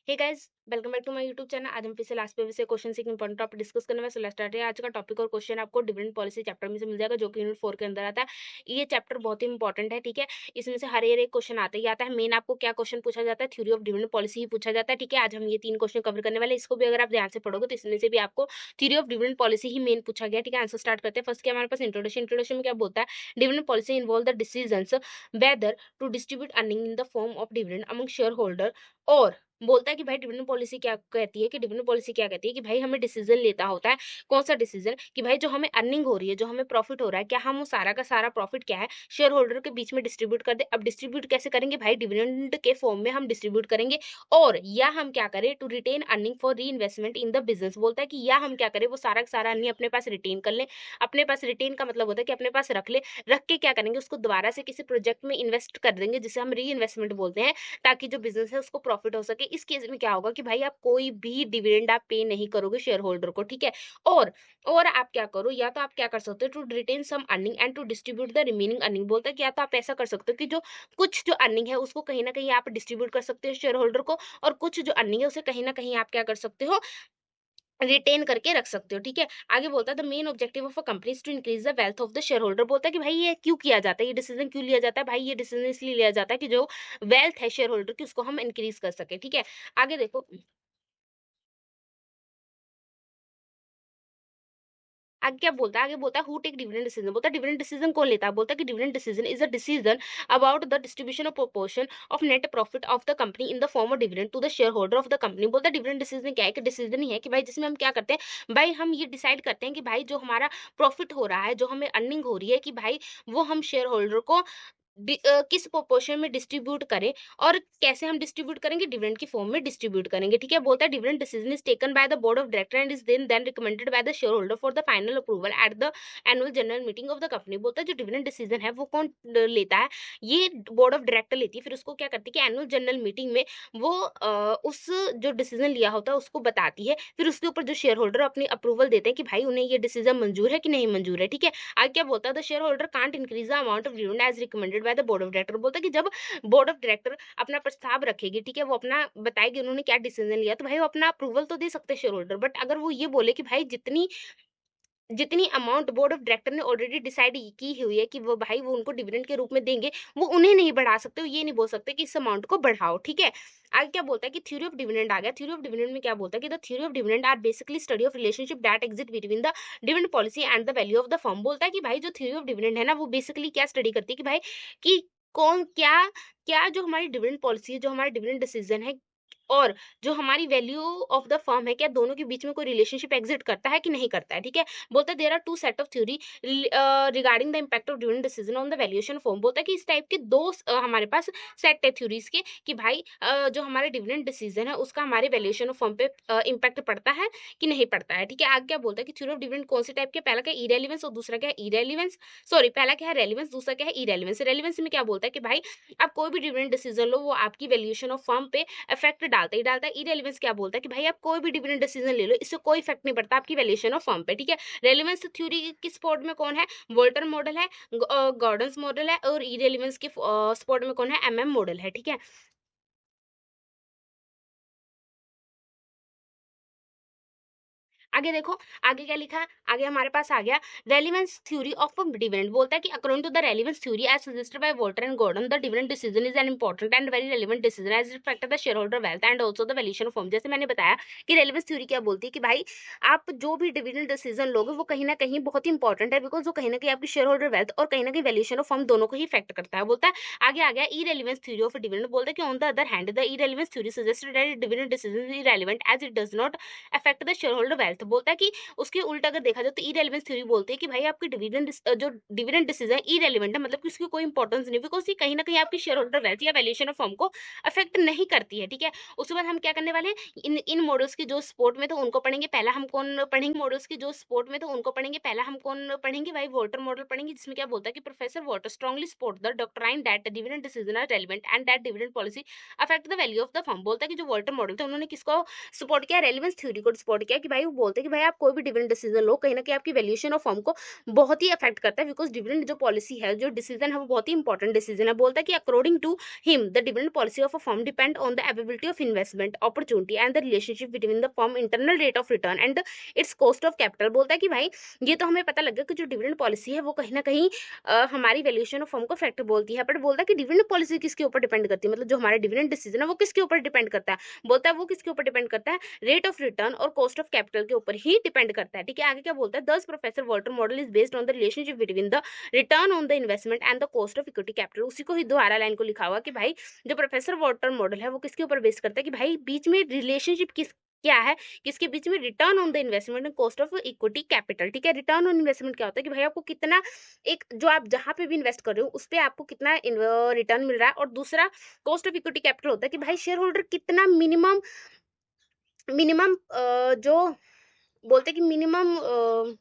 Hey guys, welcome back to my YouTube channel. आज हम फिर से लास्ट पे से क्वेश्चन से एक इंपॉर्टेंट टॉपिक डिस्कस करने में सो लेट्स स्टार्ट है। आज का टॉपिक और क्वेश्चन आपको डिविडेंड पॉलिसी चैप्टर में से मिल जाएगा, जो कि यूनिट 4 के अंदर आता है। ये चैप्टर बहुत ही इंपॉर्टेंट है, ठीक है। इसमें से हर एक क्वेश्चन आता ही आता है। मेन आपको क्या क्वेश्चन पूछा जाता है, थ्योरी ऑफ डिविडेंड पॉलिसी ही पूछा जाता है, ठीक है। आज हम ये 3 क्वेश्चन कवर करने वाले हैं। इसको भी अगर आप ध्यान से पढ़ोगे तो इसमें से भी आपको theory of dividend policy he main पूछा गया, ठीक है। आंसर स्टार्ट करते हैं। फर्स्ट क्या हमारे पास इंट्रोडक्शन में क्या बोलता है, dividend policy involve the decisions whether to distribute earning in the form of dividend among shareholder. और बोलता है कि भाई डिविडेंड पॉलिसी क्या कहती है, कि भाई हमें डिसीजन लेता होता है। कौन सा डिसीजन, कि भाई जो हमें अर्निंग हो रही है, जो हमें प्रॉफिट हो रहा है, क्या हम वो सारा का सारा प्रॉफिट क्या है शेयर होल्डर के बीच में डिस्ट्रीब्यूट कर दे। अब डिस्ट्रीब्यूट कैसे करेंगे भाई, डिविडेंड के फॉर्म में हम डिस्ट्रीब्यूट करेंगे। और या हम क्या करें, to retain earning for reinvestment in the business. बोलता है कि या हम क्या करें, वो सारा का सारा अर्निंग अपने पास रिटेन कर लें। अपने पास रिटेन का मतलब होता है कि अपने पास रख ले, रख के क्या करेंगे, उसको दोबारा से किसी प्रोजेक्ट में इन्वेस्ट कर देंगे, जिसे हम री इन्वेस्टमेंट बोलते हैं, ताकि जो बिजनेस है उसको प्रॉफिट हो सके। इस केस में क्या होगा कि भाई आप कोई भी डिविडेंड आप पे नहीं करोगे शेयर होल्डर को, ठीक है। और और आप क्या करो, या तो आप क्या कर सकते हो, to retain some earning and to distribute the remaining earning. बोलता है कि या तो आप ऐसा कर सकते हो कि जो कुछ जो अर्निंग है उसको कहीं ना कहीं आप डिस्ट्रीब्यूट कर सकते हो शेयर होल्डर को, और कुछ जो अर्निंग है उसे कहीं ना कहीं आप क्या कर सकते हो, रिटेन करके रख सकते हो, ठीक है। आगे बोलता है the main objective of a company is to increase the wealth of the shareholder. बोलता है कि भाई ये क्यों किया जाता है, ये डिसीजन क्यों लिया जाता है भाई, ये डिसीजन इसलिए लिया जाता है कि जो वेल्थ है शेयर होल्डर की उसको हम इंक्रीज कर सके, ठीक है। आगे देखो, आगे क्या बोलता है, आगे बोलता है हु टेक डिविडेंड डिसीजन। बोलता है डिविडेंड डिसीजन कौन लेता है, बोलता है कि dividend decision is a decision about the distribution of proportion of net profit of the company in the form of dividend to the shareholder of the company. बोलता है डिविडेंड डिसीजन क्या है, कि डिसीजन ही है कि भाई जिसमें हम क्या करते हैं, भाई हम ये डिसाइड करते हैं कि भाई जो हमारा प्रॉफिट हो रहा है, जो हमें अर्निंग हो रही है, कि भाई वो हम शेयर होल्डर को किस प्रोपोर्शन में डिस्ट्रीब्यूट करें, और कैसे हम डिस्ट्रीब्यूट करेंगे, डिविडेंड की फॉर्म में डिस्ट्रीब्यूट करेंगे, ठीक है। बोलता है dividend decision is taken by the board of director and is then recommended by the shareholder for the final approval at the annual general meeting of the company. बोलता है जो dividend decision है वो कौन लेता है, ये board of director लेती है। फिर उसको क्या करती है कि एनुअल जनरल मीटिंग में वो उस जो डिसीजन लिया होता है उसको बताती है। फिर उसके ऊपर जो शेयर होल्डर अपनी अप्रूवल देते हैं कि भाई उन्हें ये डिसीजन मंजूर है कि नहीं मंजूर है, ठीक है। आगे क्या बोलता है, the shareholder can't increase the amount of dividend as recommended by the board of director. बोलता है कि जब बोर्ड ऑफ डायरेक्टर अपना प्रस्ताव रखेगी, ठीक है, वो अपना बताएगी उन्होंने क्या डिसीजन लिया, तो भाई वो अपना अप्रूवल तो दे सकते हैं शेयर होल्डर। बट अगर वो ये बोले कि भाई जितनी जितनी अमाउंट बोर्ड ऑफ डायरेक्टर ने ऑलरेडी डिसाइड की हुई है कि वो भाई वो उनको डिविडेंड के रूप में देंगे, वो उन्हें नहीं बढ़ा सकते, वो ये नहीं बोल सकते कि इस अमाउंट को बढ़ाओ, ठीक है। आगे क्या बोलता है कि थ्योरी ऑफ डिविडेंड आ गया। थ्योरी ऑफ डिविडेंड में क्या बोलता है कि the theory of dividend are basically study of relationship that exist between the dividend policy and the value of the firm. बोलता है कि भाई जो थ्योरी ऑफ डिविडेंड है ना, वो बेसिकली क्या स्टडी करती है कि भाई कि कौन क्या क्या जो हमारी डिविडेंड पॉलिसी है, जो हमारा डिविडेंड डिसीजन है, और जो हमारी वैल्यू ऑफ द फर्म है, क्या दोनों के बीच में कोई रिलेशनशिप एग्जिस्ट करता है कि नहीं करता है, ठीक है। बोलता है there are two set of theory regarding the impact of dividend decision on the valuation firm. बोलता है कि इस टाइप के दो हमारे पास सेट है थ्योरीज के, कि भाई जो हमारे डिविडेंड डिसीजन है उसका हमारे वैल्यूएशन ऑफ फर्म पे इम्पैक्ट पड़ता है कि नहीं पड़ता है, ठीक है। आगे क्या बोलता है कि थ्योरी ऑफ डिविडेंड कौन से टाइप के, पहला क्या इरेलीवेंस और दूसरा क्या है इरेलीवेंस, सॉरी पहला क्या है रेलिवेंस, दूसरा क्या है इरेलीवेंस। रेलिवेंस में क्या बोलता है कि भाई आप कोई भी डिविडेंड डिसीजन लो, वो आपकी वैल्यूएशन ऑफ फर्म पे इफेक्ट डालता ही डालता है। इरेलीवेंस क्या बोलता है कि भाई आप कोई भी डिविडेंड डिसीजन ले लो, इससे कोई इफेक्ट नहीं पड़ता आपकी वैल्यूएशन ऑफ फर्म पे, ठीक है। रेलेवेंस थ्योरी किस स्पोर्ट में कौन है, वोल्टर मॉडल है, गॉर्डन्स मॉडल है, और इरेलीवेंस के स्पोर्ट में कौन है, एमएम मॉडल है, ठीक है। आगे देखो, आगे क्या लिखा है, आगे हमारे पास आ गया रेलिवेंस थ्योरी ऑफ डिविडेंड। बोलता है कि according to the relevance theory as suggested by Walter and Gordon, the dividend decision is an important and very relevant decision as reflected the shareholder wealth and also the valuation of firm. जैसे मैंने बताया कि relevance theory क्या बोलती है कि भाई आप जो भी डिविडेंड डिसीजन लोगे वो कहीं ना कहीं बहुत ही इंपॉर्टेंट है, बिकॉज वो कहीं ना कहीं आपकी शेयर होल्डर वेल्थ और कहीं ना कहीं वैल्यूएशन ऑफ फर्म दोनों को ही इफेक्ट करता है। बोलता है आगे आ गया इरेलीवेंस थ्योरी ऑफ डिविडेंड। बोलता है कि on the other hand the irrelevance theory suggested that dividend decision is irrelevant as it does not affect the shareholder wealth. बोलता है कि उसके उल्टा अगर देखा जाए तो इरेलीवेंस थ्योरी बोलती है कि भाई आपकी डिविडेंड जो डिविडेंड डिसीजन इरेलीवेंट है, मतलब कि उसकी कोई इंपॉर्टेंस नहीं, बिकॉज ये कहीं ना कहीं आपकी शेयर होल्डर वेल्थ या वैल्यूएशन ऑफ फर्म को अफेक्ट नहीं करती है, ठीक है। उसके बाद हम क्या करने वाले हैं, इन इन मॉडल्स की जो सपोर्ट में तो उनको पढ़ेंगे। पहला हम कौन पढ़ेंगे, मॉडल्स की जो सपोर्ट में तो उनको पढ़ेंगे। पहला हम कौन पढ़ेंगे भाई, वॉल्टर मॉडल पढ़ेंगे, जिसमें क्या बोलता है कि professor Walter strongly support the doctrine that dividend decision are relevant and that dividend policy affect the value of the firm. बोलता है कि जो वॉल्टर मॉडल था उन्होंने किसको सपोर्ट किया, रेलेवेंस थ्योरी को सपोर्ट किया, कि भाई वो बोलते हैं कि भाई आप कोई भी डिविडेंड डिसीजन लो, कहीं ना कहीं आपकी वैल्यूएशन ऑफ फर्म को बहुत ही अफेक्ट करता है, बिकॉज डिविडेंड जो पॉलिसी है, जो डिसीजन है, वो बहुत ही इंपॉर्टेंट डिसीजन है। बोलता है कि according to him the dividend policy of a firm depend on the availability of investment opportunity and the relationship between the firm internal rate of return and its cost of capital। बोलता है कि भाई ये तो हमें पता लग गया कि जो डिविडेंड पॉलिसी है वो कहीं ना कहीं हमारी वैल्यूएशन ऑफ फर्म को फैक्टर बोलती है, बट बोलता है कि डिविडेंड पॉलिसी किसके ऊपर डिपेंड करती है, मतलब जो हमारा डिविडेंड डिसीजन है वो किसके ऊपर डिपेंड करता है। बोलता है वो किसके ऊपर डिपेंड करता है, रेट ऑफ रिटर्न और कॉस्ट ऑफ कैपिटल के ऊपर ही डिपेंड करता है। ठीक है, आगे क्या बोलता है, दस professor Walter model is based on the relationship between the return on the investment and the cost of equity capital. उसी को ही दोबारा लाइन को लिखा हुआ कि भाई जो प्रोफेसर वॉल्टर मॉडल है वो किसके ऊपर बेस करता है कि भाई बीच में रिलेशनशिप क्या है, किसके बीच में, return on the investment and cost of equity capital. ठीक है, रिटर्न ऑन इन्वेस्टमेंट क्या होता है कि भाई आपको कितना, एक जो आप जहां पे भी इन्वेस्ट कर रहे हो उस पे आपको कितना रिटर्न मिल रहा है, और दूसरा कॉस्ट ऑफ इक्विटी कैपिटल होता है कि भाई शेयर होल्डर कितना मिनिमम मिनिमम जो बोलते हैं कि मिनिमम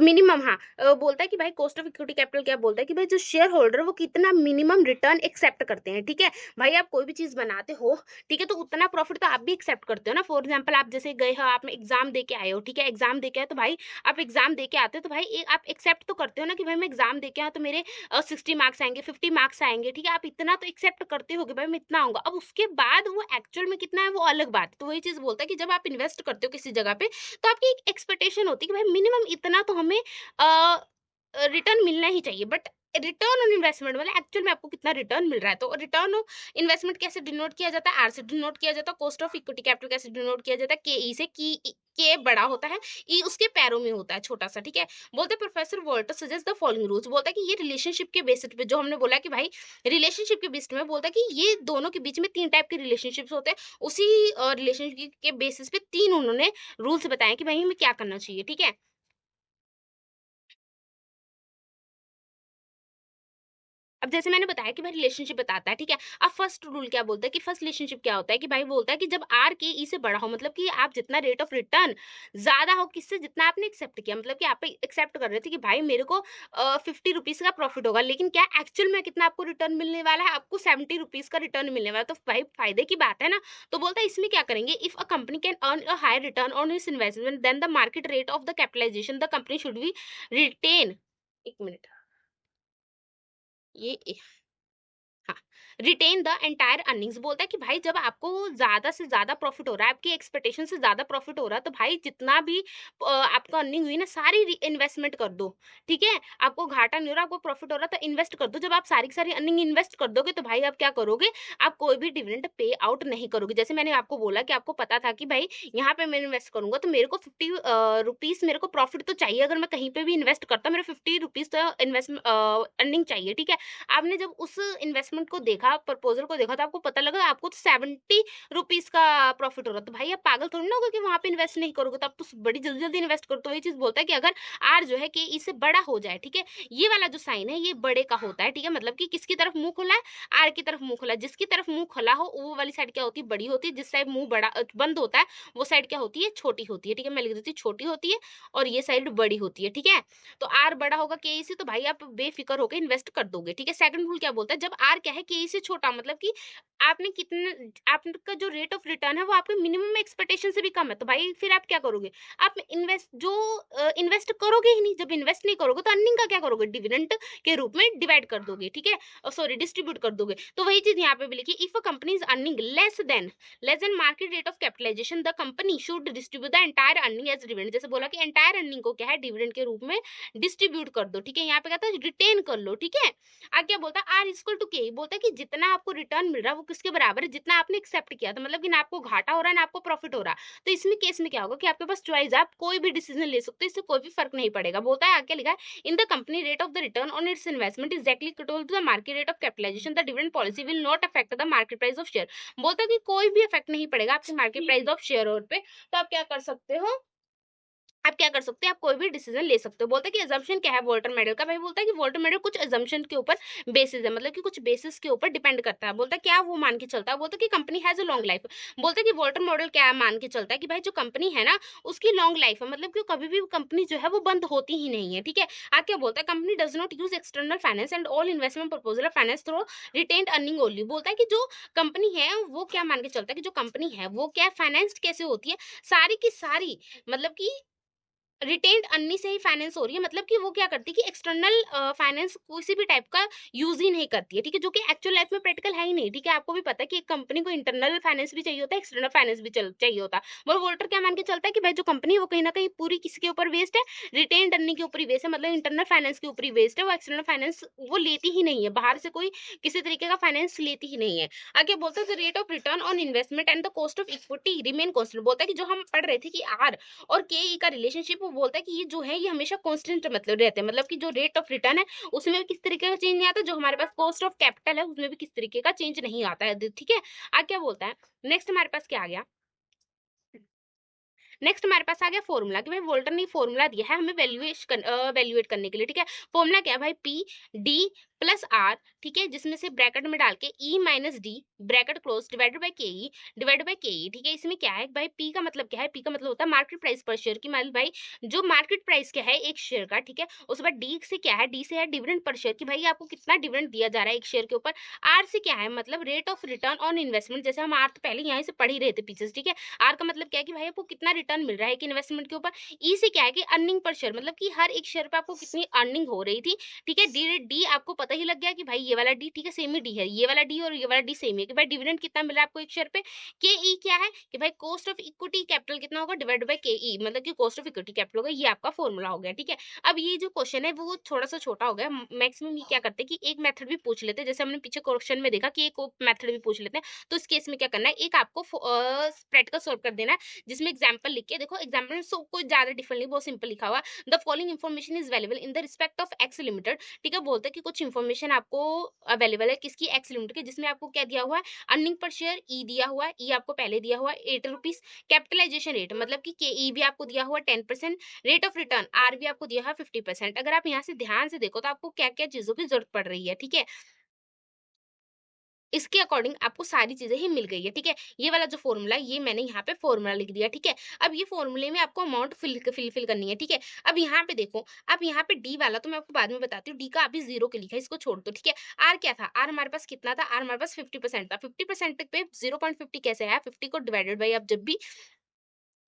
मिनिमम, हाँ, बोलता है कि भाई कॉस्ट ऑफ इक्विटी कैपिटल क्या बोलता है कि भाई जो शेयर होल्डर वो कितना मिनिमम रिटर्न एक्सेप्ट करते हैं। ठीक है, भाई आप कोई भी चीज बनाते हो, ठीक है, तो उतना प्रॉफिट तो आप भी एक्सेप्ट करते हो ना। फॉर एग्जांपल आप जैसे गए हो, आप एग्जाम दे के आए हो, ठीक है, एग्जाम दे के आए तो भाई आप एग्जाम दे के आते हो तो भाई आप एक्सेप्ट तो करते हो ना कि भाई मैं एग्जाम दे के आया तो मेरे 60 मार्क्स आएंगे, 50 मार्क्स आएंगे। ठीक है, आप इतना तो एक्सेप्ट करते हो कि भाई मैं इतना आऊंगा। अब उसके बाद वो एक्चुअल में कितना है वो अलग बात है। तो वही चीज बोलता है कि जब आप इन्वेस्ट करते हो किसी जगह पे तो आपकी एक एक्सपेक्टेशन होती है कि भाई मिनिमम इतना तो हमें रिटर्न मिलना ही चाहिए, बट रिटर्न ऑन इन्वेस्टमेंट मतलब एक्चुअल में आपको कितना रिटर्न मिल रहा है। तो रिटर्न ऑन इन्वेस्टमेंट कैसे डिनोट किया जाता है, आर से डिनोट किया जाता है। कॉस्ट ऑफ इक्विटी कैपिटल कैसे डिनोट किया जाता है, के ई से। की के बड़ा होता है, ई उसके पैरों में होता है छोटा सा। ठीक है, बोलते हैं professor Walter suggest the following rules. बोलता है कि ये रिलेशनशिप के बेसिस पे, जो हमने बोला कि भाई रिलेशनशिप के बेसिस में, बोलता है कि ये दोनों के बीच में तीन टाइप के रिलेशनशिप्स होते हैं। उसी रिलेशनशिप के बेसिस पे तीन उन्होंने रूल्स बताए कि भाई हमें क्या करना चाहिए। ठीक है, अब जैसे मैंने बताया कि भाई रिलेशनशिप बताता है, ठीक है। अब फर्स्ट रूल क्या बोलता है कि फर्स्ट रिलेशनशिप क्या होता है कि भाई बोलता है कि जब आर के ई से बड़ा हो, मतलब कि आप जितना रेट ऑफ रिटर्न ज्यादा हो किससे, जितना आपने एक्सेप्ट किया, मतलब कि आप एक्सेप्ट कर रहे थे कि भाई मेरे को 50 रुपीज का प्रॉफिट होगा, लेकिन क्या एक्चुअल में कितना आपको रिटर्न मिलने वाला है, आपको 70 रुपीज का रिटर्न मिलने वाला है। तो भाई फायदे की बात है ना। तो बोलता है इसमें क्या करेंगे, if a company can earn a high return on its investment then the market rate of the capitalization the company should be retain, एक मिनट, ये हाँ, रिटेन द एंटायर अर्निंग्स। बोलता है कि भाई जब आपको ज्यादा से ज्यादा प्रॉफिट हो रहा है, आपकी एक्सपेक्टेशन से ज्यादा प्रॉफिट हो रहा है, तो भाई जितना भी आपका अर्निंग हुई ना सारी इन्वेस्टमेंट कर दो। ठीक है, आपको घाटा नहीं हो रहा, आपको प्रॉफिट हो रहा है तो इन्वेस्ट कर दो। जब आप सारी की सारी अर्निंग इन्वेस्ट कर दोगे तो भाई आप क्या करोगे, आप कोई भी डिविडेंड पे आउट नहीं करोगे। जैसे मैंने आपको बोला कि आपको पता था कि भाई यहाँ पे मैं इन्वेस्ट करूंगा तो मेरे को 50 रुपीज मेरे को प्रॉफिट तो चाहिए। अगर मैं कहीं पे भी इन्वेस्ट करता मेरे 50 रुपीज तो इन्वेस्ट अर्निंग चाहिए। ठीक है, आपने जब उस इन्वेस्टमेंट को देखा, प्रपोजल को देखा, तो आपको पता लगा आपको तो 70 रुपीज का प्रॉफिट हो रहा है। तो भाई आप पागल थोड़ी ना होगा कि वहां पे इन्वेस्ट नहीं करोगे, तो आप तो बड़ी जल्दी जल्दी इन्वेस्ट करो। तो ये चीज बोलता है कि अगर आर जो है कि इससे बड़ा हो जाए, ठीक है, ये वाला जो साइन है ये बड़े का होता है। ठीक है, मतलब कि किसकी तरफ मुंह खुला है, आर की तरफ मुंह खुला है। जिसकी तरफ मुंह खुला हो वो वाली साइड क्या होती है, बड़ी होती है। जिस साइड मुंह बड़ा बंद होता है वो साइड क्या होती है, छोटी होती है। ठीक है, मैं लिख देती हूँ छोटी होती है और ये साइड बड़ी होती है। ठीक है, तो आर बड़ा होगा के से, तो भाई आप बेफिक्र होकर इन्वेस्ट कर दोगे। ठीक है, सेकंड रूल क्या बोलता है, जब आर क्या है के से छोटा, मतलब कि आपने कितने, आपका जो रेट ऑफ रिटर्न है वो आपके मिनिमम एक्सपेक्टेशन से भी कम है, तो भाई फिर आप क्या करोगे, आप इन्वेस्ट जो इन्वेस्ट करोगे ही नहीं। जब इन्वेस्ट नहीं करोगे तो अर्निंग का क्या करोगे, डिविडेंड के रूप में डिवाइड कर दोगे। ठीक है, सॉरी डिस्ट्रीब्यूट कर दोगे। तो वही चीज यहाँ पे भी लिखी, if a company is earning less than market rate of capitalization the company should distribute the entire earning as dividend. जैसे बोला कि एंटायर अर्निंग को क्या है, डिविडेंड के रूप में डिस्ट्रीब्यूट कर दो। ठीक है, यहाँ पे कहता है रिटेन कर लो। ठीक है, आगे क्या बोलता है, आर इक्वल टू के, बोलता है कि जितना आपको रिटर्न मिल रहा है वो किसके बराबर है, जितना आपने एक्सेप्ट किया था। मतलब कि ना आपको घाटा हो रहा है ना आपको प्रॉफिट हो रहा। तो इसमें केस में क्या होगा कि आपके पास चॉइस है, आप कोई भी डिसीजन ले सकते हो, इससे कोई भी फर्क नहीं पड़ेगा। बोलता है आगे लिखा है, in the company rate of the return on its investment is exactly to the market rate of capitalization the dividend policy will not affect the market price of share. बोलता है कि कोई भी इफेक्ट नहीं पड़ेगा आपके मार्केट प्राइस ऑफ शेयर पे। तो आप क्या कर सकते हो, आप क्या कर सकते हैं, आप कोई भी डिसीजन ले सकते हो। बोलता है कि अजम्पशन क्या है वॉल्टर मेडल का, भाई बोलता है कि वॉल्टर मेडल कुछ अजम्पशन के ऊपर बेसिस है, मतलब कि कुछ बेसिस के ऊपर डिपेंड करता है। बोलता है क्या वो मान के चलता है, बोलता है कि company has a long life. बोलता है कि वॉल्टर मॉडल क्या मान के चलता है कि भाई जो कंपनी है ना उसकी लॉन्ग लाइफ है, मतलब कि कभी भी कंपनी जो है वो बंद होती ही नहीं है, ठीक है। आगे क्या बोलता है, company does not use external finance and all investment proposal finance through retained earning only. बोलता है कि जो कंपनी है वो क्या मान के चलता है कि जो कंपनी है वो क्या फाइनेंस्ड कैसे होती है, सारी की सारी, मतलब कि रिटेन्ड अर्निंग से ही फाइनेंस हो रही है, मतलब कि वो क्या करती है कि एक्सटर्नल फाइनेंस किसी भी टाइप का यूज ही नहीं करती है, ठीक है, जो कि एक्चुअल लाइफ में प्रैक्टिकल है ही नहीं, ठीक है। आपको भी पता है कि एक कंपनी को इंटरनल फाइनेंस भी चाहिए होता है, एक्सटर्नल फाइनेंस भी चाहिए होता है। और वोल्टर क्या मान के चलता है कि भाई जो कंपनी है वो कहीं ना कहीं पूरी किसके ऊपर बेस्ड है, रिटेन्ड अर्निंग के ऊपर ही बेस्ड है, मतलब इंटरनल फाइनेंस के ऊपर ही बेस्ड है, वो एक्सटर्नल फाइनेंस वो लेती ही नहीं है, बाहर से कोई किसी तरीके का फाइनेंस लेती ही नहीं है। आगे बोलता है rate of return on investment and the cost of equity remain constant. बोलता है कि जो हम पढ़ रहे थे कि आर और के ई का रिलेशनशिप, वो बोलता है कि ये जो है ये हमेशा कांस्टेंट मतलब रहते हैं, मतलब कि जो रेट ऑफ रिटर्न है उसमें भी किस तरीके का चेंज नहीं आता, जो हमारे पास कॉस्ट ऑफ कैपिटल है उसमें भी किस तरीके का चेंज नहीं आता है, ठीक है। आगे क्या बोलता है, नेक्स्ट हमारे पास क्या आ गया, नेक्स्ट हमारे पास आ गया फॉर्मूला कि भाई वोल्टर ने फॉर्मूला दिया है हमें वैल्यूएट करने के लिए, ठीक है। फॉर्मूला क्या है भाई, पी डी प्लस आर, ठीक है, जिसमें से ब्रैकेट में डाल के E minus D bracket close divided by K E, ठीक है। इसमें क्या है भाई, पी का मतलब क्या है, पी का मतलब होता है मार्केट प्राइस पर शेयर की, मतलब भाई जो मार्केट प्राइस क्या है एक शेयर का, ठीक है। उसके बाद डी से क्या है, डी से है डिविडेंड पर शेयर की, भाई आपको कितना डिविडेंड दिया जा रहा है एक शेयर के ऊपर। आर से क्या है, मतलब rate of return on investment, जैसे हम आर तो पहले यहाँ से पढ़ ही रहे थे पीछे से, ठीक है। आर का मतलब क्या है कि भाई आपको कितना रिटर्न मिल रहा है कि इन्वेस्टमेंट के ऊपर। ई से क्या है कि अर्निंग पर शेयर, मतलब कि हर एक शेयर पे आपको कितनी अर्निंग हो रही थी, ठीक है। डी डी आपको पता ही लग गया कि भाई ये वाला डी, ठीक है, सेम ही डी है, ये वाला डी और ये वाला डी सेम है कि भाई डिविडेंड कितना मिल रहा है आपको एक शेयर पे। के ई क्या है कि भाई कॉस्ट ऑफ इक्विटी कैपिटल कितना होगा डिवाइड बाय के ई, मतलब कि कॉस्ट ऑफ इक्विटी कैपिटल होगा, ये आपका फॉर्मूला हो गया, ठीक है। अब ये जो क्वेश्चन है वो थोड़ा सा छोटा हो गया, मैक्सिमम ये क्या करते हैं कि एक मेथड भी पूछ लेते हैं, जैसे हमने पीछे क्वेश्चन में देखा कि एक मेथड भी पूछ लेते हैं। तो इस केस में क्या करना है, एक आपको प्रैक्टिकल सॉल्व कर देना है, जिसमें एग्जांपल लिख के देखो, एग्जांपल में सो कोई ज्यादा डिफरेंट नहीं, बहुत सिंपल लिखा हुआ, the following information is available in the respect of x limited, ठीक है। बोलते हैं कि कुछ इन्फॉर्मेशन आपको अवेलेबल है किसकी, एक्स लिमिटेड की, जिसमें आपको क्या दिया हुआ है, अर्निंग पर शेयर ई दिया हुआ है, ई आपको पहले दिया हुआ है 8 रुपीज, कैपिटलाइजेशन रेट मतलब कि के ई भी आपको दिया हुआ 10%, रेट ऑफ रिटर्न आर भी आपको दिया हुआ 50%। अगर आप यहाँ से ध्यान से देखो तो आपको क्या क्या चीजों की जरूरत पड़ रही है, ठीक है, इसके अकॉर्डिंग आपको सारी चीजें ही मिल गई है, ठीक है। ये वाला जो फॉर्मूला है ये मैंने यहाँ पे फॉर्मूला लिख दिया, ठीक है। अब ये फॉर्मूले में आपको अमाउंट फिल करनी है, ठीक है। अब यहाँ पे देखो, अब यहाँ पे डी वाला तो मैं आपको बाद में बताती हूँ, डी का अभी जीरो के लिखा है, इसको छोड़ दो, ठीक है। आर क्या था, आर हमारे पास कितना था, आर हमारे पास 50% था, 50% पे 0.50 कैसे है, 50 को डिवाइडेड बाई आप जब भी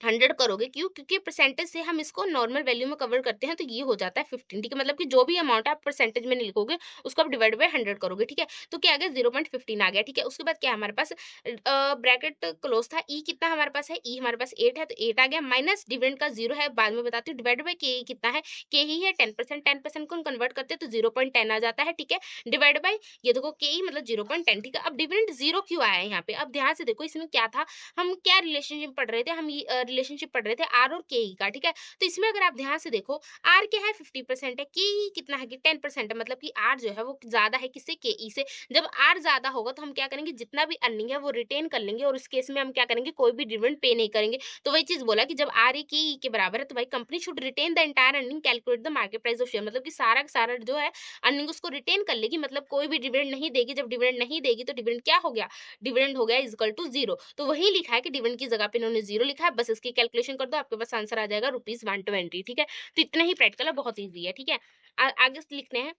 100 करोगे, क्यों, क्योंकि परसेंटेज से हम इसको नॉर्मल वैल्यू में कवर करते हैं, तो ये हो जाता है 15, ठीक है। मतलब कि जो भी अमाउंट आप परसेंटेज में नहीं लिखोगे उसको आप डिवाइड बाय 100 करोगे, ठीक है। तो क्या आ गया 0.15 आ गया, ठीक है। उसके बाद क्या है हमारे पास ब्रैकेट क्लोज था, ई कितना हमारे पास है, ई हमारे पास 8 है, तो 8 आ गया, माइनस डिविडेंड का 0 है, बाद में बताती हूँ, डिवाइड बाय के कितना है, के ही है 10%, 10% को कन्वर्ट करते हैं तो 0.10 आ जाता है, ठीक है। डिवाइड बाय ये देखो के मतलब 0.10, ठीक है। अब डिविडेंड 0 क्यों आया है यहाँ पे, अब ध्यान से देखो इसमें क्या था, हम क्या रिलेशनशिप पढ़ रहे थे, हम ये रिलेशनशिप पढ़ रहे थे आर और के ई का, ठीक है। तो इसमें अगर आप ध्यान से देखो, आर क्या है 50% है, के ई कितना है कि 10% है, मतलब कि आर जो है वो ज्यादा है किससे, के ई से। जब आर ज्यादा होगा तो हम क्या करेंगे, जितना भी अर्निंग है वो रिटेन कर लेंगे, और इस केस में हम क्या करेंगे, कोई भी डिविडेंड पे नहीं करेंगे। तो वही चीज बोला कि जब आर ए के ई के बराबर है तो भाई company should retain the entire earning calculate the market price of share, मतलब कि सारा का सारा जो है अर्निंग उसको रिटेन कर लेगी, मतलब कोई भी डिविडेंड नहीं देगी। जब डिविडेंड नहीं देगी तो डिविडेंड क्या हो गया, डिविडेंड हो गया इज इक्वल टू 0। तो वही लिखा है कि डिविडेंड की जगह पे इन्होंने 0 लिखा है, बस इसकी कैलकुलेशन कर दो, आपके पास आंसर आ जाएगा ₹120, ठीक है। तो इतना ही प्रैक्टिकल है, बहुत ईजी है, ठीक है। आगे लिखते हैं,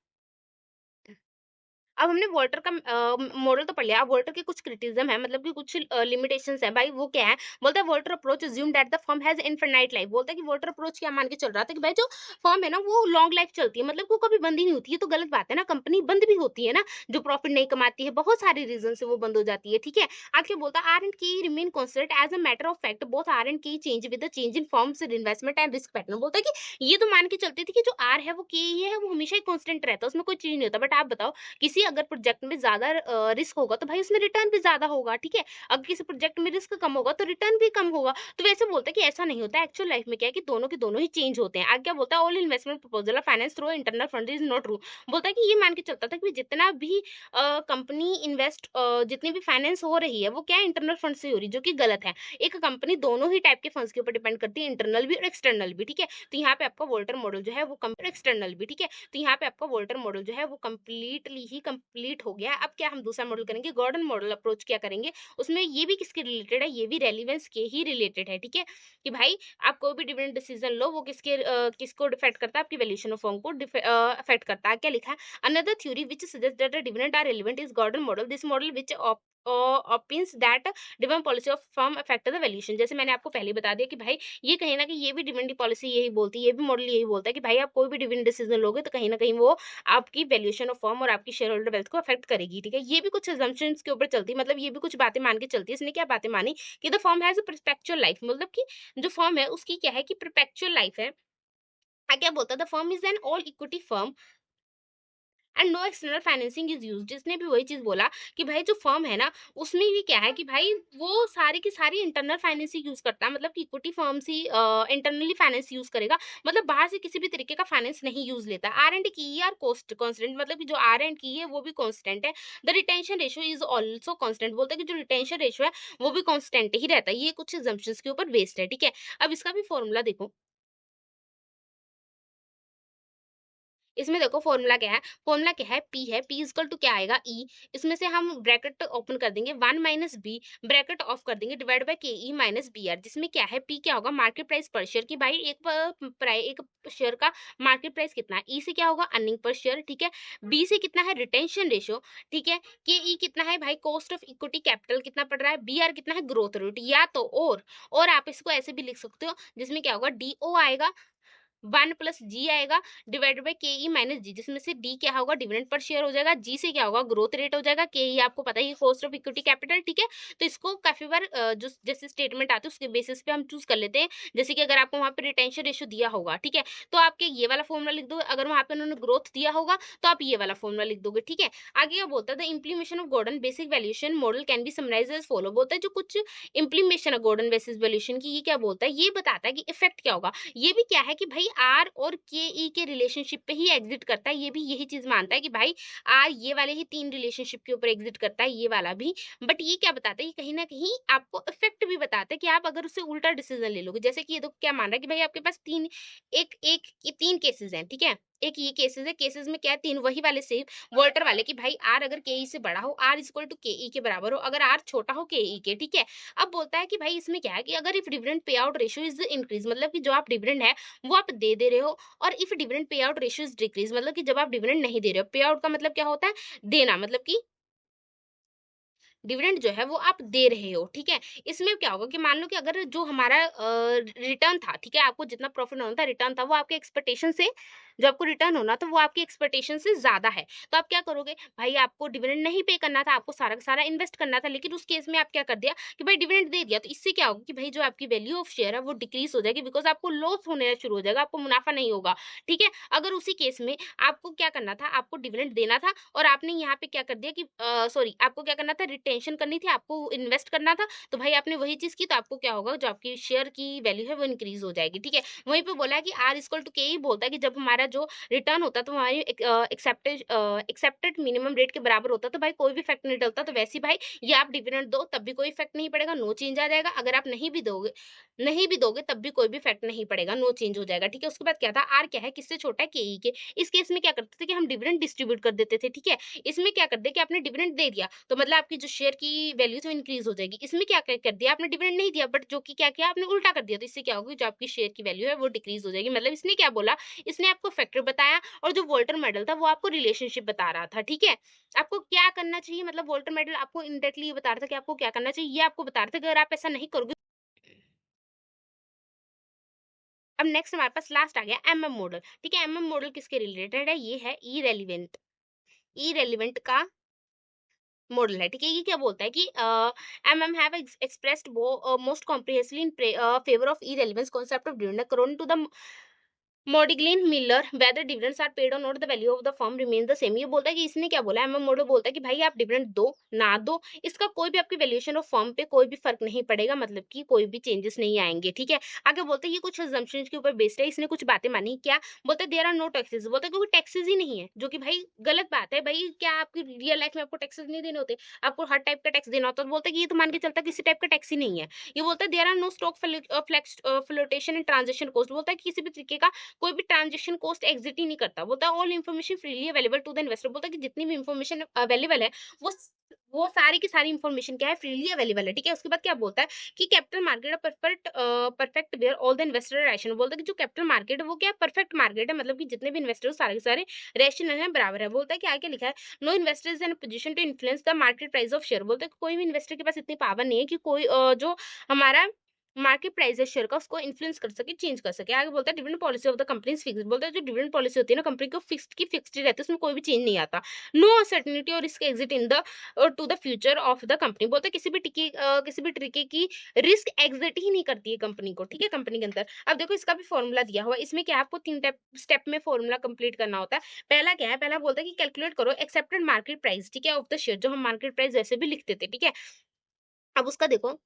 अब हमने वॉल्टर का मॉडल तो पढ़ लिया, अब वॉल्टर के कुछ क्रिटिसिज्म है, मतलब कि कुछ लिमिटेशंस है भाई, वो क्या है। बोलता है Walter approach assume that the firm has infinite life. बोलता है कि वॉल्टर अप्रोच क्या मान के चल रहा था कि भाई जो फर्म है ना वो लॉन्ग लाइफ चलती है, मतलब वो कभी बंद ही नहीं होती है। तो गलत बात है ना, कंपनी बंद भी होती है ना, जो प्रॉफिट नहीं कमाती है, बहुत सारे रीजन से वो बंद हो जाती है, ठीक है। आगे बोलता है R and K remain constant as a matter of fact, both R and K change with the change in firms investment and risk pattern. बोलता है कि ये तो मान के चलती थी कि जो आर है वो के है वो हमेशा ही कॉन्स्टेंट रहता है, उसमें कोई चेंज नहीं होता। बट आप बताओ किसी अगर प्रोजेक्ट में ज्यादा रिस्क होगा तो भाई उसमें रिटर्न भी ज्यादा होगा, ठीक है। अगर किसी प्रोजेक्ट में रिस्क कम होगा तो रिटर्न भी कम होगा। तो वैसे बोलता है कि ऐसा नहीं होता, एक्चुअल लाइफ में क्या है कि दोनों के दोनों ही चेंज होते हैं। आगे क्या बोलता है, all investment proposal of finance through internal fund is not true. बोलता है कि ये मान के चलता था कि जितना भी कंपनी इन्वेस्ट, जितनी भी फाइनेंस हो रही है वो क्या है, इंटरनल फंड से हो रही है, जो कि गलत है। एक कंपनी दोनों ही टाइप के फंड्स के ऊपर डिपेंड करती है, इंटरनल भी और एक्सटर्नल भी, ठीक है। तो यहाँ पे आपका वोल्टर मॉडल जो है वो एक्सटर्नल भी, ठीक है। तो यहाँ पे आपका वोल्टर मॉडल जो है वो कंप्लीटली ही कंप्लीट हो गया है। अब क्या हम दूसरा मॉडल करेंगे, गॉर्डन मॉडल अप्रोच क्या करेंगे, उसमें ये भी किसके रिलेटेड है, ये भी रेलिवेंस के ही रिलेटेड है, ठीक है। कि भाई आप कोई भी डिविडेंड डिसीजन लो, वो किसको डिफेक्ट करता है, आपकी वैल्यूएशन ऑफ फर्म को अफेक्ट करता है। क्या लिखा है, another theory which suggest that dividend are relevant is Gordon model, this model which opines that dividend policy of firm affect the valuation। जैसे मैंने आपको पहले ही बता दिया कि भाई ये कहीं ना कहीं ये भी डिविडेंड पॉलिसी यही बोलती है, ये भी मॉडल यही बोलता है कि भाई आप कोई भी डिविडेंड डिसीजन लोगे तो कहीं ना कहीं वो आपकी वैल्यूएशन ऑफ फर्म और आपकी शेयर होल्डर वेल्थ को अफेक्ट करेगी, ठीक है। ये भी कुछ assumptions के ऊपर चलती है, मतलब ये भी कुछ बातें मान के चलती है। इसने क्या बातें मानी कि the firm has a perpetual life, मतलब कि जो फर्म है उसकी क्या है कि परपेचुअल लाइफ है। क्या बोलता है, the firm is an all equity firm and no external financing is use. जिसने भी वही चीज बोला कि भाई जो फर्म है ना उसमें भी क्या है कि भाई वो सारी की सारी इंटरनल फाइनेंसिंग यूज करता है, मतलब कि इक्विटी फर्म ही इंटरनली फाइनेंस यूज करेगा, मतलब बाहर से किसी भी तरीके का फाइनेंस नहीं यूज लेता। आर एंड की आर कोस्ट कॉन्स्टेंट, मतलब कि जो आर एंड की है वो भी कॉन्स्टेंट है। The retention ratio is also constant, बोलते हैं कि जो रिटेंशन रेशियो है वो भी कॉन्स्टेंट ही रहता है। ये कुछ एग्जाम्पशंस के ऊपर बेस्ड है, ठीक है। अब इसका भी फॉर्मूला देखो, इसमें देखो फॉर्मूला क्या है, पी इजकल टू क्या आएगा, ई। इसमें से हम ब्रैकेट ओपन कर देंगे, 1 - बी, ब्रैकेट ऑफ कर देंगे, डिवाइड बाय के ई माइनस बी आर। जिसमें क्या है, पी क्या होगा, मार्केट प्राइस पर शेयर की भाई एक शेयर का मार्केट प्राइस कितना है। ई से क्या होगा, अर्निंग पर शेयर, ठीक है। बी से कितना है, रिटेंशन रेशियो, ठीक है। के ई कितना है भाई, कॉस्ट ऑफ इक्विटी कैपिटल कितना पड़ रहा है, बी आर कितना है, ग्रोथ रेट। या तो और आप इसको ऐसे भी लिख सकते हो, जिसमें क्या होगा, डी ओ आएगा, 1 + जी आएगा, डिवाइडेड बाय के ई माइनस जी। जिसमें से डी क्या होगा, डिविडेंड पर शेयर हो जाएगा, जी से क्या होगा, ग्रोथ रेट हो जाएगा, के ई आपको पता ही है, कॉस्ट ऑफ इक्विटी कैपिटल, ठीक है। तो इसको काफी बार जो जैसे स्टेटमेंट आते हैं उसके बेसिस पे हम चूज कर लेते हैं। जैसे कि अगर आपको वहां पे रिटेंशन रेशियो दिया होगा, ठीक है, तो आपके ये वाला फॉर्मूला लिख दो। अगर वहां पे उन्होंने ग्रोथ दिया होगा तो आप ये वाला फॉर्मूला लिख दोगे, ठीक है। आगे क्या बोलता है, the implementation of Gordon basic valuation model can be summarized as follow. बोलता है जो कुछ इम्प्लीमेशन है गॉर्डन बेसिस वैल्यूएशन की, ये क्या बोलता है, ये बताता है कि इफेक्ट क्या होगा। ये भी क्या है कि भाई आर और के ई के रिलेशनशिप पे ही एग्जिट करता है। ये भी यही चीज मानता है कि भाई आर ये वाले ही 3 रिलेशनशिप के ऊपर एग्जिट करता है, ये वाला भी। बट ये क्या बताता है, ये कहीं ना कहीं आपको इफेक्ट भी बताता है कि आप अगर उससे उल्टा डिसीजन ले लोगे। जैसे कि ये तो क्या मान रहा है कि भाई आपके पास तीन एक एक ये 3 केसेस हैं, ठीक है। एक ये केसेस है, केसेस में क्या है, 3 वही वाले सेम वोल्टर वाले कि भाई आर अगर के ई से बड़ा हो, आर इक्वल टू के ई के बराबर हो, अगर आर छोटा हो के ई के, ठीक है। अब बोलता है कि भाई इसमें क्या है कि अगर if dividend pay out ratio is increase, मतलब कि जो आप डिविडेंड है वो आप दे रहे हो, और if dividend pay out ratio is decrease, मतलब कि जब आप डिविडेंड नहीं दे रहे हो, पे आउट का मतलब क्या होता है, देना, मतलब कि डिविडेंड जो है वो आप दे रहे हो, ठीक है। इसमें क्या होगा कि मान लो कि अगर जो हमारा रिटर्न था, ठीक है, आपको जितना प्रॉफिट होना था, रिटर्न था, वो आपके एक्सपेक्टेशन से, जो आपको रिटर्न होना था वो आपकी एक्सपेक्टेशन से ज्यादा है, तो आप क्या करोगे, भाई आपको डिविडेंड नहीं पे करना था, आपको सारा का सारा इन्वेस्ट करना था। लेकिन उस केस में आप क्या कर दिया कि भाई डिविडेंड दे दिया, तो इससे क्या होगा कि भाई जो आपकी वैल्यू ऑफ शेयर है वो डिक्रीज हो जाएगी, बिकॉज आपको लॉस होने शुरू हो जाएगा, आपको मुनाफा नहीं होगा, ठीक है। अगर उसी केस में आपको क्या करना था, आपको डिविडेंड देना था, और आपने यहाँ पे क्या कर दिया कि सॉरी, आपको क्या करना था, रिटेंशन करनी थी, आपको इन्वेस्ट करना था, तो भाई आपने वही चीज की, तो आपको क्या होगा, जो आपकी शेयर की वैल्यू है वो इंक्रीज हो जाएगी, ठीक है। वहीं पे बोला है कि आर इक्वल टू के ही बोलता है कि जब हमारा जो रिटर्न होता है तो हमारी एक्सेप्टेड मिनिमम रेट के बराबर होता है, तो भाई कोई भी इफेक्ट नहीं डलता। तो वैसे ही भाई ये आप डिविडेंड दो तब भी कोई इफेक्ट नहीं पड़ेगा, नो चेंज आ जाएगा। अगर आप नहीं भी दोगे तब भी कोई भी इफेक्ट नहीं पड़ेगा, नो चेंज हो जाएगा, ठीक है। उसके बाद क्या था, आर क्या है, किससे छोटा है, के ई के। इस केस में क्या करते थे कि हम डिविडेंड डिस्ट्रीब्यूट कर देते थे, ठीक है। इसमें क्या कर दिया कि आपने डिविडेंड दे दिया, तो मतलब आपकी जो शेयर की वैल्यू तो इंक्रीज हो जाएगी। इसमें क्या कर दिया, आपने डिविडेंड नहीं दिया, बट जो कि क्या किया, आपने उल्टा कर दिया, तो इससे क्या होगी, जो आपकी शेयर की वैल्यू है वो डिक्रीज हो जाएगी। मतलब इसने क्या बोला, इसने आपको फैक्टर बताया, और जो वोल्टर मॉडल था वो आपको रिलेशनशिप बता रहा था, ठीक है। आपको क्या करना चाहिए, मतलब वोल्टर मॉडल आपको इनडायरेक्टली ये बता रहा था कि आपको क्या करना चाहिए, ये आपको बता रहा था कि अगर आप ऐसा नहीं करोगे। अब नेक्स्ट हमारे पास लास्ट आ गया एमएम मॉडल, ठीक है। एमएम मॉडल किसके रिलेटेड है, ये है इरेलीवेंट का मॉडल है, ठीक है। ये क्या बोलता है कि MM have expressed most comprehensively in favour of irrelevance concept of dividend according to the Modigliani Miller whether dividends are paid और not the value of the firm remain the same. ये बोलता है कि इसने क्या बोला है, एमएम मॉडल बोलता है कि भाई आप डिविडेंड दो ना दो, इसका कोई भी आपकी वैल्यूएशन ऑफ फर्म पे कोई भी फर्क नहीं पड़ेगा, मतलब कि कोई भी चेंजेस नहीं आएंगे, ठीक है। आगे बोलते हैं ये कुछ assumptions के ऊपर बेस्ड है, इसने कुछ बातें मानी क्या, बोलते हैं देयर आर नो टैक्सेस, बोलते हैं क्योंकि टैक्सेस ही नहीं है, जो कि भाई गलत बात है। भाई क्या आपकी रियल लाइफ में आपको टैक्सेस नहीं देने होते, आपको हर टाइप का टैक्स देना होता है, तो बोलते हैं कि ये तो मान के चलता है किसी टाइप का टैक्स ही नहीं है। ये बोलता है there are no stock flotation and transaction cost, बोलता है कि किसी भी तरीके का कोई भी ट्रांजेक्शन कॉस्ट एग्जिट ही नहीं करता। बोलता है all information freely available to the investor, बोलता है कि जितनी भी इन्फॉर्मेशन अवेलेबल है वो वो सारी की सारी इन्फॉर्मेशन क्या है, फ्रीली अवेलेबल है, ठीक है। उसके बाद क्या बोलता है कि capital market perfect where all the investor rational, बोलता है कि जो कैपिटल मार्केट है वो क्या परफेक्ट मार्केट है, मतलब कि जितने भी इन्वेस्टर सारे के सारे रैशनल है, बराबर है। बोलता है कि आगे लिखा है no investor is in position to influence the market price of share, बोलता है कि कोई भी इन्वेस्टर के पास इतनी पावर नहीं है कि कोई जो हमारा मार्केट प्राइस है शेयर का उसको इन्फ्लुएंस कर सके, चेंज कर सके। आगे बोलता है dividend policy of the company is fixed, बोलता है जो डिविडेंड पॉलिसी होती है ना कंपनी को फिक्स्ड की फिक्स्ड ही रहती है, उसमें कोई भी चेंज नहीं आता। नो अनसर्टेनिटी और risk exit in the two the future of the company, बोलता है किसी भी तरीके की रिस्क एग्जिट ही नहीं करती है कंपनी को, ठीक है, कंपनी के अंदर। अब देखो इसका भी फॉर्मूला दिया हुआ है, इसमें क्या है, आपको तीन स्टेप में फॉर्मूला कंप्लीट करना होता है। पहला क्या है, पहला बोलता है कि कैलकुलेट करो एक्सेप्टेड मार्केट प्राइस, ठीक है, ऑफ द शेयर, जो हम मार्केट प्राइस वैसे भी लिखते थे, ठीक है। अब उसका देखो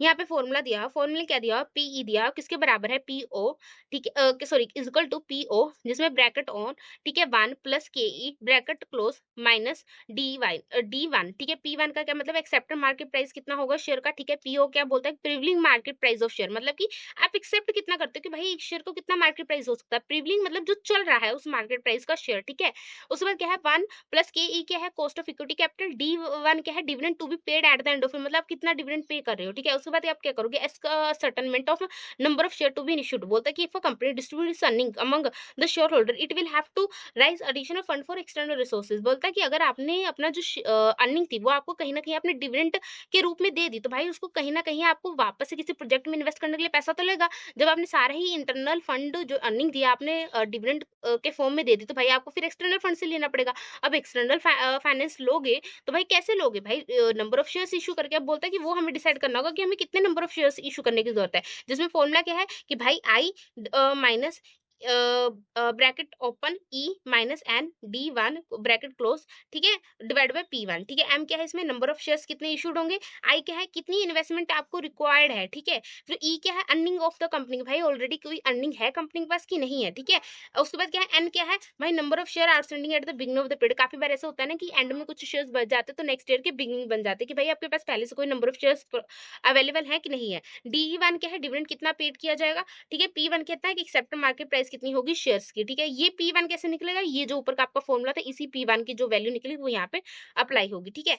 यहाँ पे फॉर्मूला दिया, फॉर्मूला क्या दिया, पीई दिया, किसके बराबर है, पीओ, ठीक है, sorry is equal to P O, जिसमें ब्रैकेट ऑन, ठीक है, 1 plus K E bracket close minus D one, ठीक है। पी वन का क्या मतलब, एक्सेप्टेड मार्केट प्राइस कितना होगा शेयर का, ठीक है। पीओ क्या बोलता है, प्रिवलिंग मार्केट प्राइस ऑफ शेयर, मतलब कि आप एक्सेप्ट कितना करते हो कि भाई एक शेयर को कितना मार्केट प्राइस हो सकता है, प्रिवलिंग मतलब जो चल रहा है उस मार्केट प्राइस का शेयर, ठीक है। उसके बाद क्या है, 1 प्लस केई क्या है, cost of equity capital, D one क्या है, dividend to be paid at the end of, मतलब आप कितना डिविडेंड पे कर रहे हो, ठीक है। उसके बाद आप क्या करोगे, ascertainment of number of share to be issued, बोलता है कि if a company distribute earning among the shareholder it will have to raise additional fund for external resources, बोलता है कि अगर आपने अपना जो अर्निंग थी वो आपको कहीं ना कहीं आपने डिविडेंड के रूप में दे दी, तो भाई उसको कहीं ना कहीं आपको वापस से किसी प्रोजेक्ट में इन्वेस्ट करने के लिए पैसा तो लेगा। जब आपने सारा ही इंटरनल फंड जो अर्निंग दिया आपने डिविडेंड के फॉर्म में दे दी, तो भाई आपको फिर एक्सटर्नल फंड से लेना पड़ेगा। अब एक्सटर्नल फाइनेंस लोगे तो भाई कैसे लोगे, भाई नंबर ऑफ शेयर्स इशू करके। अब बोलता है कि वो हमें डिसाइड करना होगा कि हमें कितने नंबर ऑफ शेयर्स इशू करने की जरूरत है, जिसमें फॉर्मूला क्या है कि भाई I minus bracket open E minus N D one bracket close, ठीक है, डिवाइड बाय पी वन, ठीक है। एम क्या है, इसमें नंबर ऑफ शेयर्स कितने इशूड होंगे, आई क्या है कितनी इन्वेस्टमेंट आपको रिक्वायर्ड है, ठीक है। फिर ई क्या है, अर्निंग ऑफ द कंपनी, भाई ऑलरेडी कोई अर्निंग है कंपनी के पास की नहीं है, ठीक है। उसके बाद क्या है, एन क्या है, भाई number of share outstanding at the beginning of the period. काफी बार ऐसा होता है ना कि एंड में कुछ शेयर्स बच जाते हैं तो नेक्स्ट ईयर के बिगिनिंग बन जाते हैं कि भाई आपके पास पहले से कोई नंबर ऑफ शेयर्स अवेलेबल है कि नहीं है। डी वन क्या है, डिविडेंड कितना पेड किया जाएगा, ठीक है। पी वन कहता है कि एक्सेप्टेड मार्केट प्राइस कितनी होगी शेयर्स की, ठीक है। ये पी वन कैसे निकलेगा, ये जो ऊपर का आपका फॉर्मूला था इसी पी वन की जो वैल्यू निकली वो यहाँ पे अप्लाई होगी, ठीक है।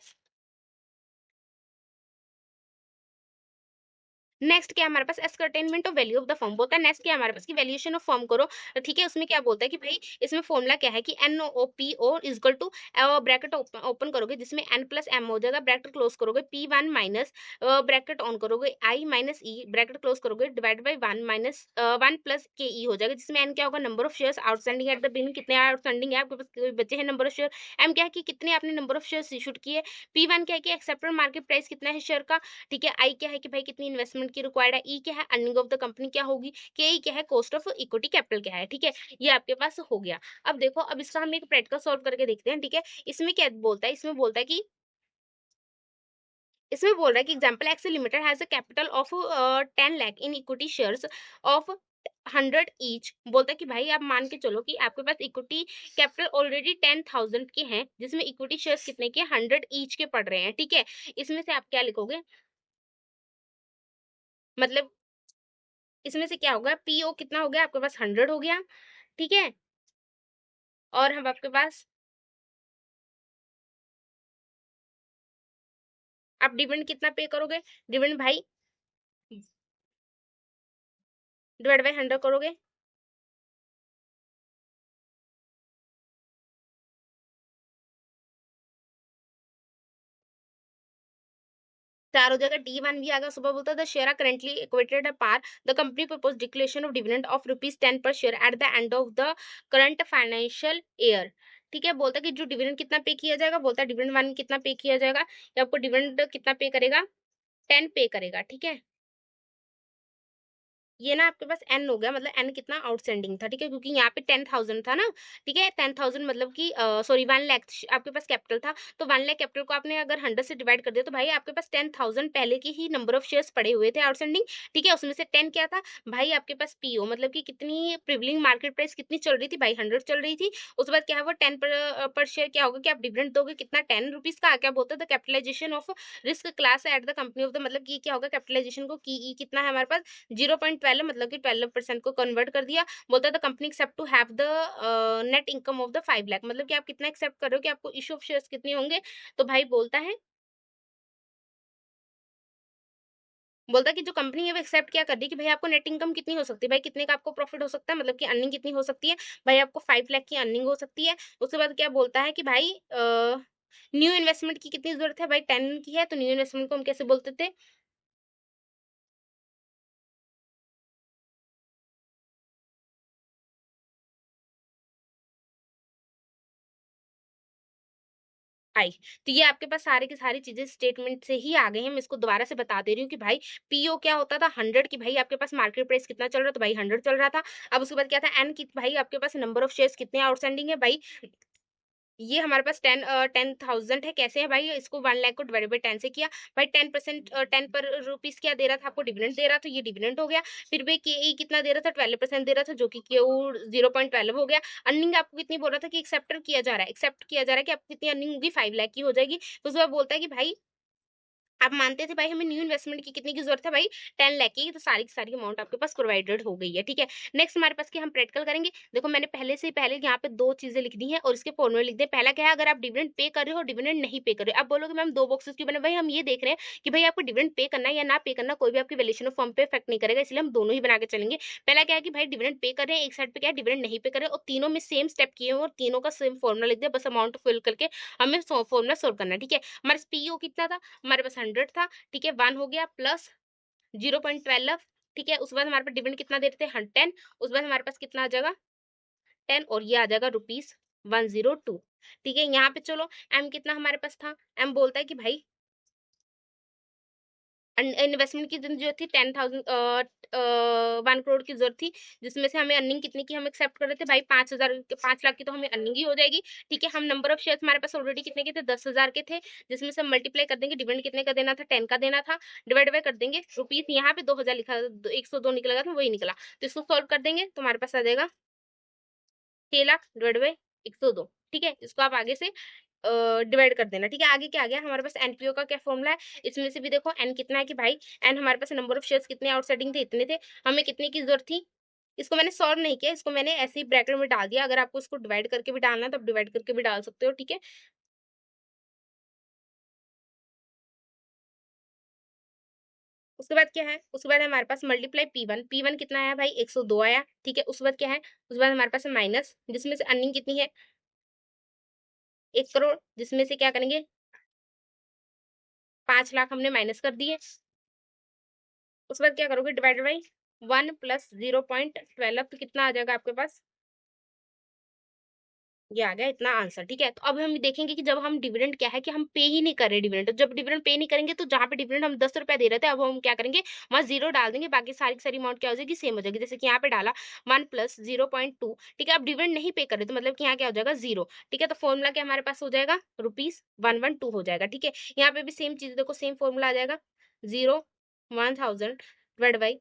नेक्स्ट क्या है हमारे पास, ascertainment of value of the firm, बोलता है नेक्स्ट क्या है हमारे पास कि वैल्यूएशन ऑफ फर्म करो, ठीक है। उसमें क्या बोलता है कि भाई इसमें फॉर्मूला क्या है कि N O P O is equal to bracket open करोगे जिसमें एन प्लस एम हो जाएगा, ब्रैकेट क्लोज करोगे P one minus bracket on करोगे I minus E bracket close करोगे divide by one minus 1 plus K E हो जाएगा, जिसमें एन क्या होगा, number of shares outstanding at the beginning, कितने आउटस्टैंडिंग है आपके पास, कोई बचे हैं नंबर ऑफ शेयर। एम क्या है कि कितने आपने नंबर ऑफ शेयर्स इशूड किए। पी वन क्या है कि एक्सेप्टेड मार्केट प्राइस कितना है शेयर का, ठीक है। आई क्या है कि भाई कितनी इन्वेस्टमेंट की रिक्वायर्ड है, ई क्या है अर्निंग ऑफ द कंपनी क्या होगी, के ई क्या है कॉस्ट ऑफ इक्विटी कैपिटल क्या है, ठीक है। ये आपके पास हो गया। अब देखो अब इसका हम एक प्रैक्टिकल सॉल्व करके देखते हैं, ठीक है। इसमें क्या बोलता है, इसमें बोल रहा है कि example x limited has a capital of 10 lakh in equity shares of 100 each, बोलता है कि भाई आप मान के चलो कि आपके पास इक्विटी कैपिटल ऑलरेडी 10,000 के हैं, जिसमें इक्विटी शेयर्स कितने के 100 ईच के पड़ रहे हैं, ठीक है। इसमें से आप क्या लिखोगे, मतलब इसमें से क्या होगा, पीओ कितना हो गया आपके पास 100 हो गया, ठीक है। और हम आपके पास आप डिविडेंड कितना पे करोगे, डिविडेंड भाई डिवाइड बाय 100 करोगे, चार हो जाएगा। डी वन भी आ गया, सुबह बोलता the share are currently equated par, the company propose declaration of dividend of rupees 10 per share at the end of the current financial year, ठीक है। बोलता है कि जो डिविडेंड कितना पे किया जाएगा, बोलता है डिविडेंड वन कितना पे किया जाएगा, ये आपको डिविडेंड कितना पे करेगा, 10 पे करेगा, ठीक है। ये ना आपके पास एन हो गया, मतलब एन कितना आउटस्टैंडिंग था, ठीक है, क्योंकि यहाँ पे 10,000 था ना, ठीक है, 10,000 मतलब कि सॉरी 1 लाख आपके पास कैपिटल था, तो 1 लाख कैपिटल को आपने अगर 100 से डिवाइड कर दिया तो भाई आपके पास 10,000 पहले के ही नंबर ऑफ शेयर्स पड़े हुए थे आउटस्टैंडिंग, ठीक है, उसमें से 10 क्या था भाई आपके पास पीओ, मतलब कि कितनी प्रिवलिंग मार्केट प्राइस कितनी चल रही थी भाई, 100 चल रही थी। उसके बाद क्या है वो 10 पर शेयर क्या होगा कि आप डिविडेंड दोगे कितना 10 रुपीज का, क्या बोलते हैं the capitalization of risk class at the company of the, मतलब कि क्या होगा कैपिटलाइजेशन को की कितना है हमारे पास 0.12, मतलब कि 12% को कन्वर्ट कर दिया। बोलता है the company accept to have the net income of the 5 lakh, मतलब कि आप कितना एक्सेप्ट कर रहे हो कि आपको इशू ऑफ शेयर्स कितने होंगे। तो भाई बोलता है कि जो कंपनी है वो एक्सेप्ट क्या कर रही है कि भाई आपको नेट इनकम कितनी हो सकती है, भाई कितने का आपको प्रॉफिट हो सकता है, मतलब कि अर्निंग कितनी हो सकती है, भाई आपको 5 लाख की अर्निंग हो सकती है। उसके बाद क्या बोलता है कि भाई न्यू इन्वेस्टमेंट की कितनी जरूरत है, भाई 10 की है, तो न्यू इन्वेस्टमेंट को हम कैसे बोलते थे। आई। तो ये आपके पास सारे की सारी चीज़ें स्टेटमेंट से ही आ गई हैं। मैं इसको दोबारा से बता दे रही हूँ कि भाई पीओ क्या होता था 100 की, भाई आपके पास मार्केट प्राइस कितना चल रहा था, भाई 100 चल रहा था। अब उसके बाद क्या था एन की, भाई आपके पास नंबर ऑफ शेयर्स कितने आउटस्टैंडिंग है, भाई ये हमारे पास 10,000 है, कैसे है भाई, इसको 1 लाख को डिवाइडेड बाई 10 से किया, भाई 10%, 10 पर रुपीज क्या दे रहा था आपको, डिविडेंड दे रहा था, तो ये डिविडेंड हो गया। फिर भाई के कितना दे रहा था, 12% दे रहा था, जो कि क्यू 0.12 हो गया। अर्निंग आपको कितनी बोल रहा था कि एक्सेप्ट किया जा रहा है, एक्सेप्ट किया जा रहा है कि आपको कितनी अर्निंग होगी, 5 लाख की हो जाएगी। तो उसके बाद बोलता है कि भाई आप मानते थे भाई हमें न्यू इन्वेस्टमेंट की कितने की जरूरत है, भाई 10 लाख की, तो सारी की सारी अमाउंट आपके पास प्रोवाइडेड हो गई है, ठीक है। नेक्स्ट हमारे पास कि हम प्रैक्टिकल करेंगे। देखो मैंने पहले से पहले यहाँ पे दो चीजें लिख दी हैं और इसके फॉर्मूले लिख दिए। पहला क्या है, अगर आप डिविडेंड पे कर रहे हो, डिविडेंड नहीं पे कर रहे हो, आप बोलोगे मैम दो बॉक्सेस क्यों बने, भाई हम ये देख रहे हैं कि भाई आपको डिविडेंड पे करना है या ना पे करना, कोई भी आपकी वैल्यूएशन ऑफ फर्म पे इफेक्ट नहीं करेगा, इसलिए हम दोनों ही बना के चलेंगे। पहला क्या है कि भाई डिविडेंड पे कर रहे हैं, एक साइड पे क्या है डिविडेंड नहीं पे कर रहे हैं, और तीनों में सेम स्टेप किए हैं और तीनों का सेम फॉर्मूला लिख दिया, बस अमाउंट फिल करके हमें फॉर्मूला सोल्व करना है, ठीक है। हमारे पीओ कितना था, हमारे पास 100 था, ठीक है, 1 हो गया प्लस 0.12, ठीक है। उसके बाद हमारे पास डिविडेंड कितना दे रहे थे 10, उसके बाद हमारे पास कितना आ जाएगा 10, और ये आ जाएगा रुपीज 102, ठीक है। यहाँ पे चलो एम कितना हमारे पास था, एम बोलता है कि भाई इन्वेस्टमेंट की जो थी 10,000 1 करोड़ की जरूरत थी, जिसमें से हमें अर्निंग कितनी की हम एक्सेप्ट कर रहे थे भाई 5,000, 5 लाख की, तो हमें अर्निंग ही हो जाएगी, ठीक है। हम नंबर ऑफ शेयर्स हमारे पास ऑलरेडी कितने के थे 10,000 के थे, जिसमें से मल्टीप्लाई कर देंगे, डिविडेंड कितने का देना था 10 का देना था, डिवाइड बाय कर देंगे रुपीज, यहाँ पे 2,000 लिखा 102 निकलेगा, तो वही निकला, तो इसको सॉल्व कर देंगे तो हमारे पास आ जाएगा 6 लाख डिवाइड बाय 102, ठीक है। इसको आप आगे से डिवाइड कर देना, ठीक है। आगे क्या आ गया हमारे पास एनपीओ का क्या फॉर्मूला है, इसमें से भी देखो एन कितना है कि भाई एन हमारे पास नंबर ऑफ शेयर्स कितने आउटस्टैंडिंग थे, इतने थे, हमें कितने की जरूरत थी। इसको मैंने सॉल्व नहीं किया, इसको मैंने ऐसे ही ब्रैकेट में डाल दिया, अगर आपको इसको डिवाइड करके भी डालना है तो आप डिवाइड करके भी डाल सकते हो, ठीक है। उसके बाद क्या है, उसके बाद हमारे पास मल्टीप्लाई पी वन कितना आया भाई 102 आया, ठीक है। उसके बाद क्या है, उसके बाद हमारे पास माइनस, जिसमें से अर्निंग कितनी है 1 करोड़, जिसमें से क्या करेंगे 5 लाख हमने माइनस कर दिए। उसके बाद क्या करोगे डिवाइडेड बाई 1 प्लस 0.12, तो कितना आ जाएगा आपके पास, ये आ गया इतना आंसर, ठीक है। तो अब हम देखेंगे कि जब हम डिविडेंड क्या है कि हम पे ही नहीं कर रहे डिविडेंड, तो जब डिविडेंड पे नहीं करेंगे तो जहाँ पे डिविडेंड हम 10 रुपया दे रहे थे अब हम क्या करेंगे वहाँ जीरो डाल देंगे, बाकी सारी की सारी अमाउंट क्या हो जाएगी सेम हो जाएगी, जैसे कि यहाँ पे डाला 1 प्लस 0.2, ठीक है। अब डिविडेंड नहीं पे कर रहे तो मतलब कि यहाँ क्या हो जाएगा जीरो, ठीक है। तो फॉर्मूला क्या हमारे पास हो जाएगा रुपीज 112 हो जाएगा, ठीक है। यहाँ पे भी सेम चीज देखो सेम फॉर्मूला आ जाएगा 0 1000 डिवाइड बाई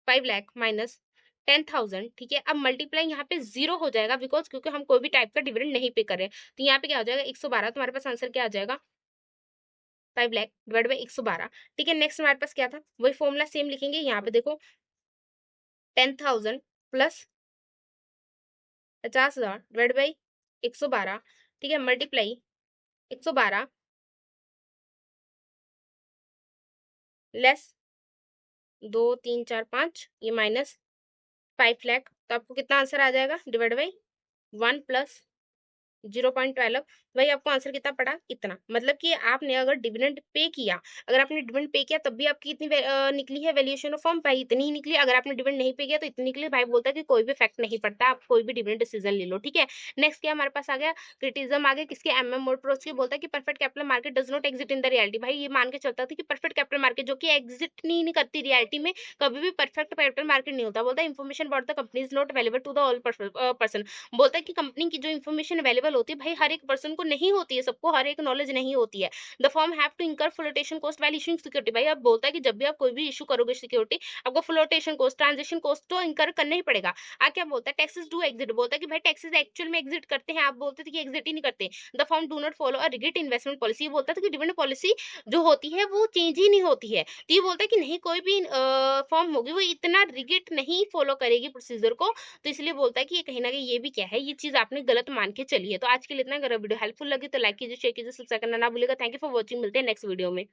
5 लाख माइनस 10,000, ठीक है। अब मल्टीप्लाई यहाँ पे जीरो हो जाएगा बिकॉज क्योंकि हम कोई भी टाइप का डिविडेंड नहीं पे कर रहे हैं, तो यहाँ पे क्या हो जाएगा 112, तुम्हारे पास आंसर क्या आ जाएगा 5 लाख डिवाइड बाई 112, ठीक है। नेक्स्ट हमारे पास क्या था वही फॉर्मूला सेम लिखेंगे, यहाँ पे देखो 10,000 प्लस 50,000 डिवाइड बाई 112, ठीक है, मल्टीप्लाई 112 लेस 2 3 4 5, ये माइनस 5 लाख, तो आपको कितना आंसर आ जाएगा डिवाइड बाई 1 प्लस 0.12। वही आपको आंसर कितना पड़ा? इतना। मतलब कि आपने अगर डिविडेंड पे किया, अगर आपने डिविडेंड पे किया तब भी आपकी कितनी निकली है वैल्यूएशन ऑफ फर्म? भाई इतनी ही निकली। अगर आपने डिविडेंड नहीं पे किया तो इतनी निकली। भाई बोलता है कि कोई भी इफेक्ट नहीं पड़ता, आप कोई भी डिविडेंड डिसीजन ले लो, ठीक है? नेक्स्ट क्या हमारे पास आ गया? क्रिटिसिज्म आ गया किसके? एमएम मोटरोज की। बोलता है कि perfect capital market does not exit in the reality. भाई ये मान के चलता था कि परफेक्ट कैपिटल मार्केट जो कि एग्जिट नहीं करती रियलिटी में, कभी भी परफेक्ट कैपिटल मार्केट नहीं होता। बोलता है information about the company is not available to the all person. बोलता है कि कंपनी की जो इन्फॉर्मेशन अवेलेबल होती है भाई हर एक पर्सन को नहीं होती है, सबको हर एक नॉलेज नहीं होती है। द फर्म हैव टू इंकर flotation cost while issuing security. भाई अब बोलता है कि जब भी आप कोई भी इशू करोगे सिक्योरिटी, आपको फ्लोटेशन कॉस्ट, ट्रांजेक्शन कॉस्ट तो इंकर करना ही पड़ेगा। क्या बोलता है? Taxes do exit. बोलता है कि भाई टैक्सेस एक्चुअल में एग्जिट करते हैं, आप बोलते थे कि एग्जिट ही नहीं करते। The firm do not follow a rigid investment policy. बोलता था कि डिविडेंड पॉलिसी जो होती है वो चेंज ही नहीं होती है। तो ये बोलता है कि नहीं कोई भी फर्म होगी वो इतना रिगिड नहीं फॉलो करेगी प्रोसीजर को। तो इसलिए बोलता है कि ये कहीं न कहीं ये भी क्या है, ये चीज़ आपने गलत मान के चली है। तो आज के लिए इतना, अगर वीडियो हेल्पफुल लगी तो लाइक कीजिए, शेयर कीजिए, सब्सक्राइब करना ना भूलिएगा। Thank you for watching. मिलते हैं नेक्स्ट वीडियो में।